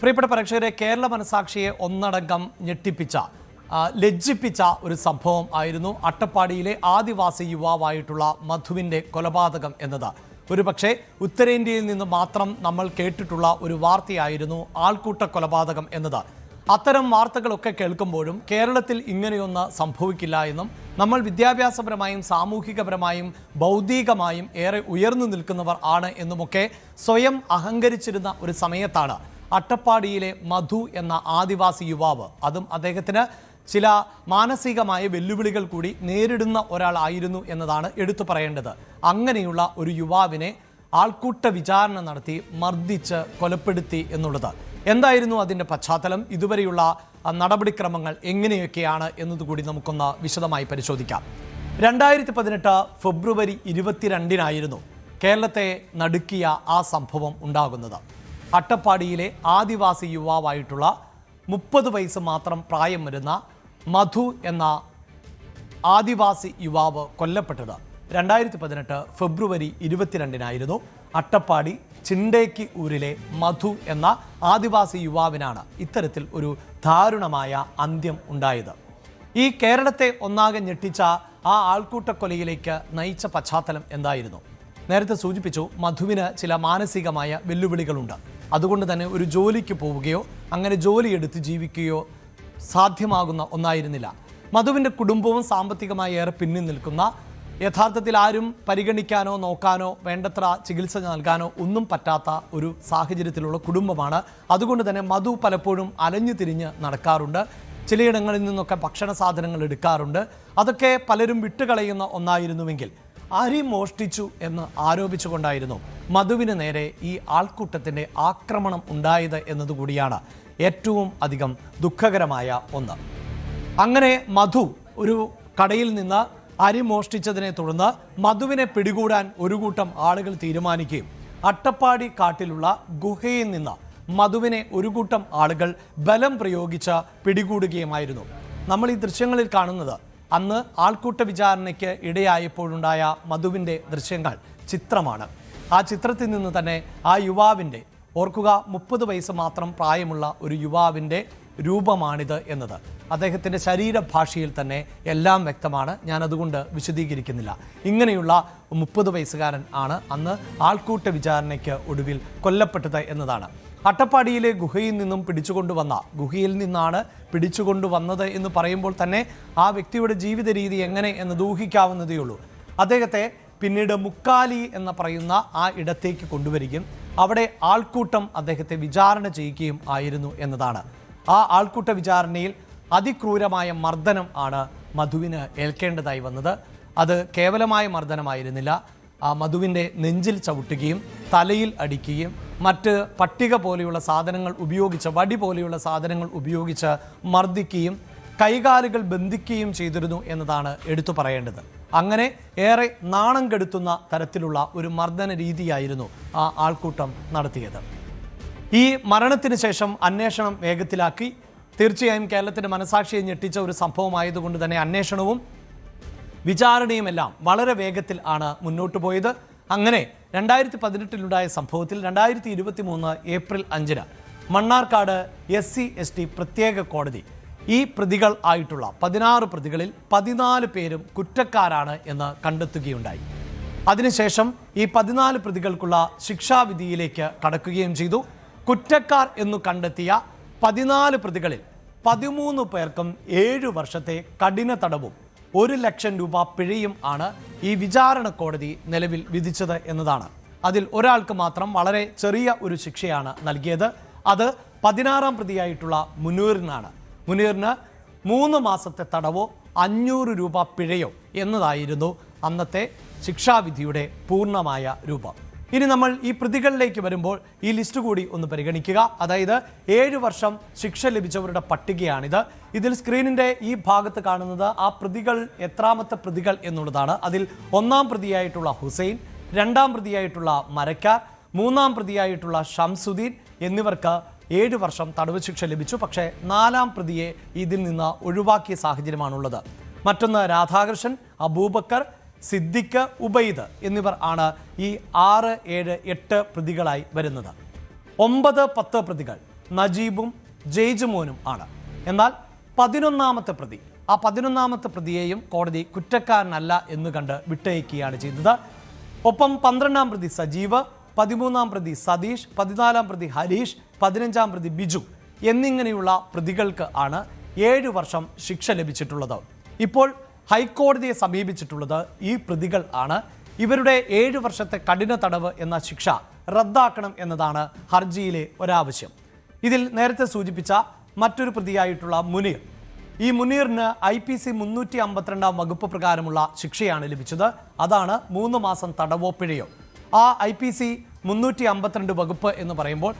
പ്രിയപ്പെട്ട പ്രേക്ഷകരെ, കേരള മനസാക്ഷിയെ ഒന്നടങ്കം ഞെട്ടിപ്പിച്ച ലജ്ജിപ്പിച്ച ഒരു സംഭവം ആയിരുന്നു അട്ടപ്പാടിയിലെ ആദിവാസി യുവാവായിട്ടുള്ള മധുവിൻ്റെ കൊലപാതകം എന്നത്. ഒരുപക്ഷെ ഉത്തരേന്ത്യയിൽ നിന്ന് മാത്രം നമ്മൾ കേട്ടിട്ടുള്ള ഒരു വാർത്തയായിരുന്നു ആൾക്കൂട്ട കൊലപാതകം എന്നത്. അത്തരം വാർത്തകളൊക്കെ കേൾക്കുമ്പോഴും കേരളത്തിൽ ഇങ്ങനെയൊന്ന് സംഭവിക്കില്ല എന്നും നമ്മൾ വിദ്യാഭ്യാസപരമായും സാമൂഹികപരമായും ബൗദ്ധികമായും ഏറെ ഉയർന്നു നിൽക്കുന്നവർ ആണ് എന്നുമൊക്കെ സ്വയം അഹങ്കരിച്ചിരുന്ന ഒരു സമയത്താണ് അട്ടപ്പാടിയിലെ മധു എന്ന ആദിവാസി യുവാവ്, അതും അദ്ദേഹത്തിന് ചില മാനസികമായ വെല്ലുവിളികൾ കൂടി നേരിടുന്ന ഒരാളായിരുന്നു എന്നതാണ് എടുത്തു പറയേണ്ടത്. അങ്ങനെയുള്ള ഒരു യുവാവിനെ ആൾക്കൂട്ട വിചാരണ നടത്തി മർദ്ദിച്ച് കൊലപ്പെടുത്തി എന്നുള്ളത്. എന്തായിരുന്നു അതിൻ്റെ പശ്ചാത്തലം, ഇതുവരെയുള്ള നടപടിക്രമങ്ങൾ എങ്ങനെയൊക്കെയാണ് എന്നതുകൂടി നമുക്കൊന്ന് വിശദമായി പരിശോധിക്കാം. 2018 ഫെബ്രുവരി 22 കേരളത്തെ നടുക്കിയ ആ സംഭവം ഉണ്ടാകുന്നത്. അട്ടപ്പാടിയിലെ ആദിവാസി യുവാവായിട്ടുള്ള 30 വയസ്സ് മാത്രം പ്രായം വരുന്ന മധു എന്ന ആദിവാസി യുവാവ് കൊല്ലപ്പെട്ടത് 2018 ഫെബ്രുവരി 22 അട്ടപ്പാടി ചിണ്ടേക്കി ഊരിലെ മധു എന്ന ആദിവാസി യുവാവിനാണ് ഇത്തരത്തിൽ ഒരു ദാരുണമായ അന്ത്യം ഉണ്ടായത്. ഈ കേരളത്തെ ഒന്നാകെ ഞെട്ടിച്ച ആ ആൾക്കൂട്ടക്കൊലയിലേക്ക് നയിച്ച പശ്ചാത്തലം എന്തായിരുന്നു? നേരത്തെ സൂചിപ്പിച്ചു, മധുവിന് ചില മാനസികമായ വെല്ലുവിളികളുണ്ട്. അതുകൊണ്ട് തന്നെ ഒരു ജോലിക്ക് പോവുകയോ അങ്ങനെ ജോലിയെടുത്ത് ജീവിക്കുകയോ സാധ്യമാകുന്ന ഒന്നായിരുന്നില്ല. മധുവിൻ്റെ കുടുംബവും സാമ്പത്തികമായി ഏറെ പിന്നിൽ നിൽക്കുന്ന, യഥാർത്ഥത്തിൽ ആരും പരിഗണിക്കാനോ നോക്കാനോ വേണ്ടത്ര ചികിത്സ നൽകാനോ ഒന്നും പറ്റാത്ത ഒരു സാഹചര്യത്തിലുള്ള കുടുംബമാണ്. അതുകൊണ്ട് തന്നെ മധു പലപ്പോഴും അലഞ്ഞു തിരിഞ്ഞ് നടക്കാറുണ്ട്. ചിലയിടങ്ങളിൽ നിന്നൊക്കെ ഭക്ഷണ സാധനങ്ങൾ എടുക്കാറുണ്ട്. അതൊക്കെ പലരും വിട്ടുകളയുന്ന ഒന്നായിരുന്നുവെങ്കിൽ അരി മോഷ്ടിച്ചു എന്ന് ആരോപിച്ചുകൊണ്ടായിരുന്നു മധുവിന് നേരെ ഈ ആൾക്കൂട്ടത്തിൻ്റെ ആക്രമണം ഉണ്ടായത് എന്നതുകൂടിയാണ് ഏറ്റവും അധികം ദുഃഖകരമായ ഒന്ന്. അങ്ങനെ മധു ഒരു കടയിൽ നിന്ന് അരി മോഷ്ടിച്ചതിനെ തുടർന്ന് മധുവിനെ പിടികൂടാൻ ഒരു കൂട്ടം ആളുകൾ തീരുമാനിക്കുകയും അട്ടപ്പാടി കാട്ടിലുള്ള ഗുഹയിൽ നിന്ന് മധുവിനെ ഒരു കൂട്ടം ആളുകൾ ബലം പ്രയോഗിച്ച് പിടികൂടുകയുമായിരുന്നു. നമ്മൾ ഈ ദൃശ്യങ്ങളിൽ കാണുന്നത് അന്ന് ആൾക്കൂട്ട വിചാരണയ്ക്ക് ഇടയായപ്പോഴുണ്ടായ മധുവിൻ്റെ ദൃശ്യങ്ങൾ, ചിത്രമാണ്. ആ ചിത്രത്തിൽ നിന്ന് തന്നെ ആ യുവാവിൻ്റെ, ഓർക്കുക 30 വയസ്സ് മാത്രം പ്രായമുള്ള ഒരു യുവാവിൻ്റെ രൂപമാണിത് എന്നത്. അദ്ദേഹത്തിൻ്റെ ശരീരഭാഷയിൽ തന്നെ എല്ലാം വ്യക്തമാണ്. ഞാനതുകൊണ്ട് വിശദീകരിക്കുന്നില്ല. ഇങ്ങനെയുള്ള 30 വയസ്സുകാരൻ ആണ് അന്ന് ആൾക്കൂട്ട വിചാരണയ്ക്ക് ഒടുവിൽ കൊല്ലപ്പെട്ടത് എന്നതാണ്. അട്ടപ്പാടിയിലെ ഗുഹയിൽ നിന്നാണ് പിടിച്ചുകൊണ്ടുവന്നത് എന്ന് പറയുമ്പോൾ തന്നെ ആ വ്യക്തിയുടെ ജീവിത രീതി എങ്ങനെ എന്ന് ഊഹിക്കാവുന്നതേ ഉള്ളൂ. അദ്ദേഹത്തെ പിന്നീട് മുക്കാലി എന്ന് പറയുന്ന ആ ഇടത്തേക്ക് കൊണ്ടുവരികയും അവിടെ ആൾക്കൂട്ടം അദ്ദേഹത്തെ വിചാരണ ചെയ്യുകയും ആയിരുന്നു എന്നതാണ്. ആ ആൾക്കൂട്ട വിചാരണയിൽ അതിക്രൂരമായ മർദ്ദനം ആണ് മധുവിന് ഏൽക്കേണ്ടതായി വന്നത്. അത് കേവലമായ മർദ്ദനമായിരുന്നില്ല. ആ മധുവിൻ്റെ നെഞ്ചിൽ ചവിട്ടുകയും തലയിൽ അടിക്കുകയും മറ്റ് പട്ടിക പോലെയുള്ള സാധനങ്ങൾ ഉപയോഗിച്ച്, വടി പോലെയുള്ള സാധനങ്ങൾ ഉപയോഗിച്ച് മർദ്ദിക്കുകയും കൈകാലുകൾ ബന്ധിക്കുകയും ചെയ്തിരുന്നു എന്നതാണ് എടുത്തു പറയേണ്ടത്. അങ്ങനെ ഏറെ നാണം കെടുത്തുന്ന തരത്തിലുള്ള ഒരു മർദ്ദന രീതിയായിരുന്നു ആ ആൾക്കൂട്ടം നടത്തിയത്. ഈ മരണത്തിന് ശേഷം അന്വേഷണം വേഗത്തിലാക്കി. തീർച്ചയായും കേരളത്തിൻ്റെ മനസാക്ഷിയെ ഞെട്ടിച്ച ഒരു സംഭവമായതുകൊണ്ട് തന്നെ അന്വേഷണവും വിചാരണയുമെല്ലാം വളരെ വേഗത്തിൽ ആണ് മുന്നോട്ട് പോയത്. അങ്ങനെ 2018 സംഭവത്തിൽ 2023 ഏപ്രിൽ 5 മണ്ണാർക്കാട് SC/ST പ്രത്യേക കോടതി ഈ പ്രതികൾ ആയിട്ടുള്ള 16 പ്രതികളിൽ 14 പേരും കുറ്റക്കാരാണ് എന്ന് കണ്ടെത്തുകയുണ്ടായി. അതിനുശേഷം ഈ 14 പ്രതികൾക്കുള്ള ശിക്ഷാവിധിയിലേക്ക് കടക്കുകയും ചെയ്തു. കുറ്റക്കാർ എന്നു കണ്ടെത്തിയ 14 പ്രതികളിൽ 13 പേർക്കും 7 വർഷത്തെ കഠിന തടവും 1 ലക്ഷം രൂപ പിഴയും ആണ് ഈ വിചാരണ കോടതി നിലവിൽ വിധിച്ചത് എന്നതാണ്. അതിൽ ഒരാൾക്ക് മാത്രം വളരെ ചെറിയ ഒരു ശിക്ഷയാണ് നൽകിയത്. അത് 16ാം പ്രതിയായിട്ടുള്ള മുനീറിനാണ്. മുനീറിന് 3 മാസത്തെ തടവോ 500 രൂപ പിഴയോ എന്നതായിരുന്നു അന്നത്തെ ശിക്ഷാവിധിയുടെ പൂർണ്ണമായ രൂപം. ഇനി നമ്മൾ ഈ പ്രതികളിലേക്ക് വരുമ്പോൾ ഈ ലിസ്റ്റ് കൂടി ഒന്ന് പരിഗണിക്കുക. അതായത് 7 വർഷം ശിക്ഷ ലഭിച്ചവരുടെ പട്ടികയാണിത്. ഇതിൽ സ്ക്രീനിൻ്റെ ഈ ഭാഗത്ത് കാണുന്നത് ആ പ്രതികൾ എത്രാമത്തെ പ്രതികൾ എന്നുള്ളതാണ്. അതിൽ 1ാം പ്രതിയായിട്ടുള്ള ഹുസൈൻ, 2ാം പ്രതിയായിട്ടുള്ള മരക്കാർ, 3ാം പ്രതിയായിട്ടുള്ള ഷംസുദ്ദീൻ എന്നിവർക്ക് 7 വർഷം തടവ് ശിക്ഷ ലഭിച്ചു. പക്ഷേ 4ാം പ്രതിയെ ഇതിൽ നിന്ന് ഒഴിവാക്കിയ സാഹചര്യമാണുള്ളത്. മറ്റൊന്ന് രാധാകൃഷ്ണൻ, അബൂബക്കർ, സിദ്ദിഖ്, ഉബൈദ് എന്നിവർ ആണ് ഈ 6, 7, 8 പ്രതികളായി വരുന്നത്. 9, 10 പ്രതികൾ നജീബും ജയ്ജുമോനും ആണ്. എന്നാൽ 11ാമത്തെ പ്രതി, ആ 11ാമത്തെ പ്രതിയെയും കോടതി കുറ്റക്കാരനല്ല എന്ന് കണ്ട് വിട്ടയക്കുകയാണ് ചെയ്തത്. ഒപ്പം 12ാം പ്രതി സജീവ്, 13ാം പ്രതി സതീഷ്, 14ാം പ്രതി ഹരീഷ്, 15ാം പ്രതി ബിജു എന്നിങ്ങനെയുള്ള പ്രതികൾക്ക് ആണ് 7 വർഷം ശിക്ഷ ലഭിച്ചിട്ടുള്ളത്. ഇപ്പോൾ ഹൈക്കോടതിയെ സമീപിച്ചിട്ടുള്ളത് ഈ പ്രതികൾ ആണ്. ഇവരുടെ 7 വർഷത്തെ കഠിന തടവ് എന്ന ശിക്ഷ റദ്ദാക്കണം എന്നതാണ് ഹർജിയിലെ ഒരാവശ്യം. ഇതിൽ നേരത്തെ സൂചിപ്പിച്ച മറ്റൊരു പ്രതിയായിട്ടുള്ള മുനീർ, ഈ മുനീറിന് IPC 352 വകുപ്പ് പ്രകാരമുള്ള ശിക്ഷയാണ് ലഭിച്ചത്. അതാണ് 3 മാസം തടവോ പിഴയോ. ആ IPC 352 വകുപ്പ് എന്ന് പറയുമ്പോൾ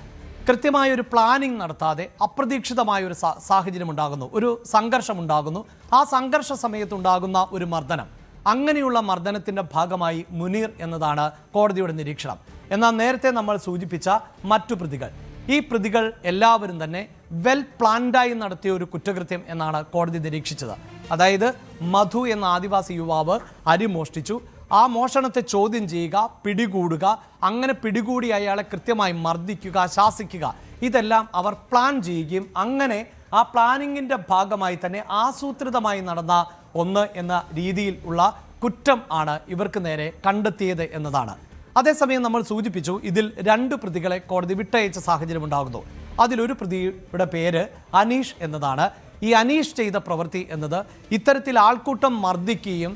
കൃത്യമായൊരു പ്ലാനിംഗ് നടത്താതെ അപ്രതീക്ഷിതമായൊരു സാഹചര്യം ഉണ്ടാകുന്നു, ഒരു സംഘർഷം ഉണ്ടാകുന്നു. ആ സംഘർഷ സമയത്തുണ്ടാകുന്ന ഒരു മർദ്ദനം, അങ്ങനെയുള്ള മർദ്ദനത്തിൻ്റെ ഭാഗമായി മുനീർ എന്നതാണ് കോടതിയുടെ നിരീക്ഷണം. എന്നാൽ നേരത്തെ നമ്മൾ സൂചിപ്പിച്ച മറ്റു പ്രതികൾ, ഈ പ്രതികൾ എല്ലാവരും തന്നെ വെൽ പ്ലാൻഡായി നടത്തിയ ഒരു കുറ്റകൃത്യം എന്നാണ് കോടതി നിരീക്ഷിച്ചത്. അതായത് മധു എന്ന ആദിവാസി യുവാവ് അരി മോഷ്ടിച്ചു, ആ മോഷണത്തെ ചോദ്യം ചെയ്യുക, പിടികൂടുക, അങ്ങനെ പിടികൂടി അയാളെ കൃത്യമായി മർദ്ദിക്കുക, ശാസിക്കുക, ഇതെല്ലാം അവർ പ്ലാൻ ചെയ്യുകയും അങ്ങനെ ആ പ്ലാനിങ്ങിൻ്റെ ഭാഗമായി തന്നെ ആസൂത്രിതമായി നടന്ന ഒന്ന് എന്ന രീതിയിൽ ഉള്ള കുറ്റം ആണ് ഇവർക്ക് നേരെ കണ്ടെത്തിയത് എന്നതാണ്. അതേസമയം നമ്മൾ സൂചിപ്പിച്ചു, ഇതിൽ 2 പ്രതികളെ കോടതി വിട്ടയച്ച സാഹചര്യം ഉണ്ടാകുന്നു. അതിലൊരു പ്രതിയുടെ പേര് അനീഷ് എന്നതാണ്. ഈ അനീഷ് ചെയ്ത പ്രവൃത്തി എന്നത് ഇത്തരത്തിൽ ആൾക്കൂട്ടം മർദ്ദിക്കുകയും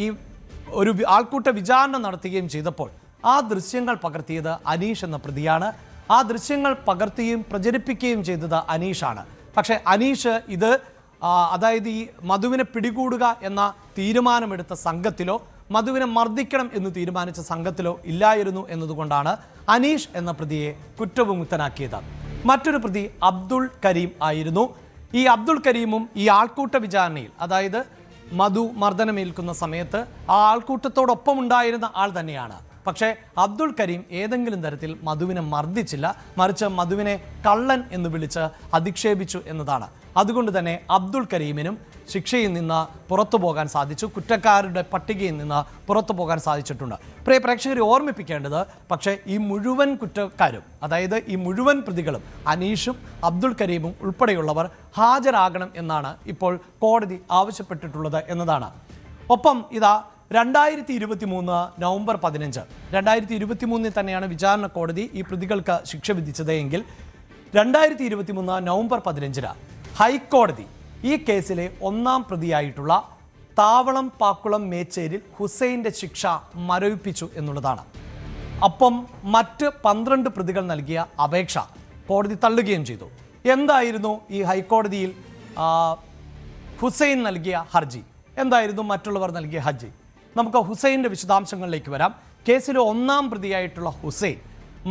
ഈ ഒരു ആൾക്കൂട്ട വിചാരണ നടത്തുകയും ചെയ്തപ്പോൾ ആ ദൃശ്യങ്ങൾ പകർത്തിയത് അനീഷ് എന്ന പ്രതിയാണ്. ആ ദൃശ്യങ്ങൾ പകർത്തുകയും പ്രചരിപ്പിക്കുകയും ചെയ്തത് അനീഷാണ്. പക്ഷേ അനീഷ് ഇത് അതായത് ഈ മധുവിനെ പിടികൂടുക എന്ന തീരുമാനമെടുത്ത സംഘത്തിലോ മധുവിനെ മർദ്ദിക്കണം എന്ന് തീരുമാനിച്ച സംഘത്തിലോ ഇല്ലായിരുന്നു എന്നതുകൊണ്ടാണ് അനീഷ് എന്ന പ്രതിയെ കുറ്റവിമുക്തനാക്കിയത്. മറ്റൊരു പ്രതി അബ്ദുൾ കരീം ആയിരുന്നു. ഈ അബ്ദുൾ കരീമും ഈ ആൾക്കൂട്ട വിചാരണയിൽ, അതായത് മധു മർദ്ദനമേൽക്കുന്ന സമയത്ത് ആ ആൾക്കൂട്ടത്തോടൊപ്പം ഉണ്ടായിരുന്ന ആൾ തന്നെയാണ്. പക്ഷേ അബ്ദുൾ കരീം ഏതെങ്കിലും തരത്തിൽ മധുവിനെ മർദ്ദിച്ചില്ല, മറിച്ച് മധുവിനെ കള്ളൻ എന്ന് വിളിച്ച് അധിക്ഷേപിച്ചു എന്നതാണ്. അതുകൊണ്ട് തന്നെ അബ്ദുൾ കരീമിനും ശിക്ഷയിൽ നിന്ന് പുറത്തു പോകാൻ സാധിച്ചു, കുറ്റക്കാരുടെ പട്ടികയിൽ നിന്ന് പുറത്തു പോകാൻ സാധിച്ചിട്ടുണ്ട്. പ്രിയ പ്രേക്ഷകരെ ഓർമ്മിപ്പിക്കേണ്ടത്, പക്ഷേ ഈ മുഴുവൻ കുറ്റക്കാരും, അതായത് ഈ മുഴുവൻ പ്രതികളും അനീഷും അബ്ദുൾ കരീമും ഉൾപ്പെടെയുള്ളവർ ഹാജരാകണം എന്നാണ് ഇപ്പോൾ കോടതി ആവശ്യപ്പെട്ടിട്ടുള്ളത് എന്നതാണ്. ഒപ്പം ഇതാ 2023 നവംബർ 15, 2023 തന്നെയാണ് വിചാരണ കോടതി ഈ പ്രതികൾക്ക് ശിക്ഷ വിധിച്ചത് എങ്കിൽ 2023 നവംബർ 15 ഹൈക്കോടതി ഈ കേസിലെ 1ാം പ്രതിയായിട്ടുള്ള താവളം പാക്കുളം മേച്ചേരിൽ ഹുസൈൻ്റെ ശിക്ഷ മരവിപ്പിച്ചു എന്നുള്ളതാണ്. അപ്പം മറ്റ് 12 പ്രതികൾ നൽകിയ അപേക്ഷ കോടതി തള്ളുകയും ചെയ്തു. എന്തായിരുന്നു ഈ ഹൈക്കോടതിയിൽ ഹുസൈൻ നൽകിയ ഹർജി, എന്തായിരുന്നു മറ്റുള്ളവർ നൽകിയ ഹർജി? നമുക്ക് ഹുസൈൻ്റെ വിശദാംശങ്ങളിലേക്ക് വരാം. കേസിലെ 1ാം പ്രതിയായിട്ടുള്ള ഹുസൈൻ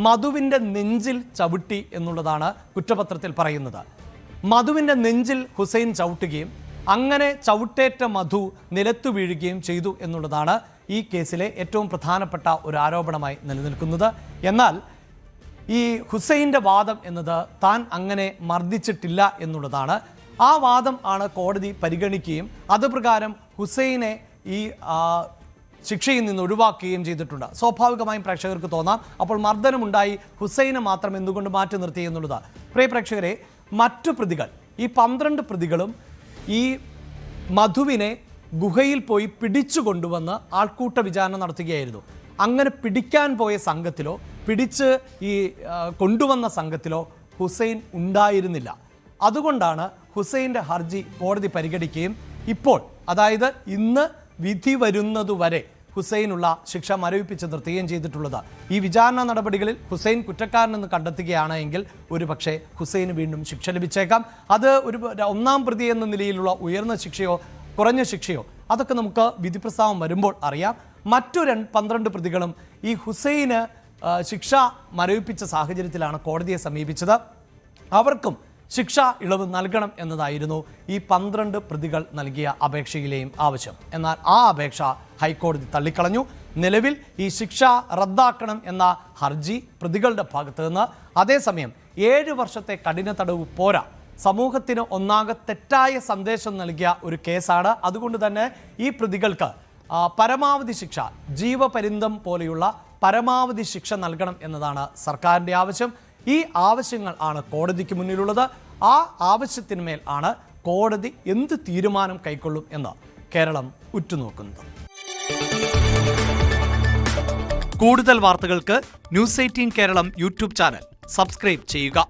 മധുവിൻ്റെ നെഞ്ചിൽ ചവിട്ടി എന്നുള്ളതാണ് കുറ്റപത്രത്തിൽ പറയുന്നത്. മധുവിൻ്റെ നെഞ്ചിൽ ഹുസൈൻ ചവിട്ടുകയും അങ്ങനെ ചവിട്ടേറ്റ മധു നിലത്തു വീഴുകയും ചെയ്തു എന്നുള്ളതാണ് ഈ കേസിലെ ഏറ്റവും പ്രധാനപ്പെട്ട ഒരു ആരോപണമായി നിലനിൽക്കുന്നത്. എന്നാൽ ഈ ഹുസൈൻ്റെ വാദം എന്നത് താൻ അങ്ങനെ മർദ്ദിച്ചിട്ടില്ല എന്നുള്ളതാണ്. ആ വാദം ആണ് കോടതി പരിഗണിക്കുകയും അതുപ്രകാരം ഹുസൈനെ ഈ ശിക്ഷയിൽ നിന്ന് ഒഴിവാക്കുകയും ചെയ്തിട്ടുണ്ട്. സ്വാഭാവികമായും പ്രേക്ഷകർക്ക് തോന്നാം, അപ്പോൾ മർദ്ദനമുണ്ടായി, ഹുസൈനെ മാത്രം എന്തുകൊണ്ട് മാറ്റി നിർത്തി എന്നുള്ളത്. പ്രിയ പ്രേക്ഷകരെ, മറ്റു പ്രതികൾ, ഈ 12 പ്രതികളും ഈ മധുവിനെ ഗുഹയിൽ പോയി പിടിച്ചു കൊണ്ടുവന്ന് ആൾക്കൂട്ട വിചാരണ നടത്തുകയായിരുന്നു. അങ്ങനെ പിടിക്കാൻ പോയ സംഘത്തിലോ പിടിച്ച് ഈ കൊണ്ടുവന്ന സംഘത്തിലോ ഹുസൈൻ ഉണ്ടായിരുന്നില്ല. അതുകൊണ്ടാണ് ഹുസൈൻ്റെ ഹർജി കോടതി പരിഗണിക്കുകയും ഇപ്പോൾ, അതായത് ഇന്ന് വിധി വരുന്നതുവരെ ഹുസൈനുള്ള ശിക്ഷ മരവിപ്പിച്ച് നിർത്തുകയും ചെയ്തിട്ടുള്ളത്. ഈ വിചാരണ നടപടികളിൽ ഹുസൈൻ കുറ്റക്കാരനെന്ന് കണ്ടെത്തുകയാണ് എങ്കിൽ ഒരുപക്ഷെ ഹുസൈന് വീണ്ടും ശിക്ഷ ലഭിച്ചേക്കാം. അത് ഒരു 1ാം പ്രതി എന്ന നിലയിലുള്ള ഉയർന്ന ശിക്ഷയോ കുറഞ്ഞ ശിക്ഷയോ അതൊക്കെ നമുക്ക് വിധി പ്രസ്താവം വരുമ്പോൾ അറിയാം. മറ്റു 12 പ്രതികളും ഈ ഹുസൈന് ശിക്ഷ മരവിപ്പിച്ച സാഹചര്യത്തിലാണ് കോടതിയെ സമീപിച്ചത്. അവർക്കും ശിക്ഷ ഇളവ് നൽകണം എന്നതായിരുന്നു ഈ 12 പ്രതികൾ നൽകിയ അപേക്ഷയിലെയും ആവശ്യം. എന്നാൽ ആ അപേക്ഷ ഹൈക്കോടതി തള്ളിക്കളഞ്ഞു. നിലവിൽ ഈ ശിക്ഷ റദ്ദാക്കണം എന്ന ഹർജി പ്രതികളുടെ ഭാഗത്ത് നിന്ന്, അതേസമയം 7 വർഷത്തെ കഠിന തടവ് പോരാ, സമൂഹത്തിന് ഒന്നാകെ തെറ്റായ സന്ദേശം നൽകിയ ഒരു കേസാണ്. അതുകൊണ്ട് തന്നെ ഈ പ്രതികൾക്ക് പരമാവധി ശിക്ഷ, ജീവപര്യന്തം പോലെയുള്ള പരമാവധി ശിക്ഷ നൽകണം എന്നതാണ് സർക്കാരിൻ്റെ ആവശ്യം. ഈ ആവശ്യങ്ങൾ ആണ് കോടതിക്ക് മുന്നിലുള്ളത്. ആ ആവശ്യത്തിന്മേൽ ആണ് കോടതി എന്ത് തീരുമാനം കൈക്കൊള്ളും എന്ന് കേരളം ഉറ്റുനോക്കുന്നത്. കൂടുതൽ വാർത്തകൾക്ക് news 18 Keralam YouTube channel subscribe ചെയ്യുക.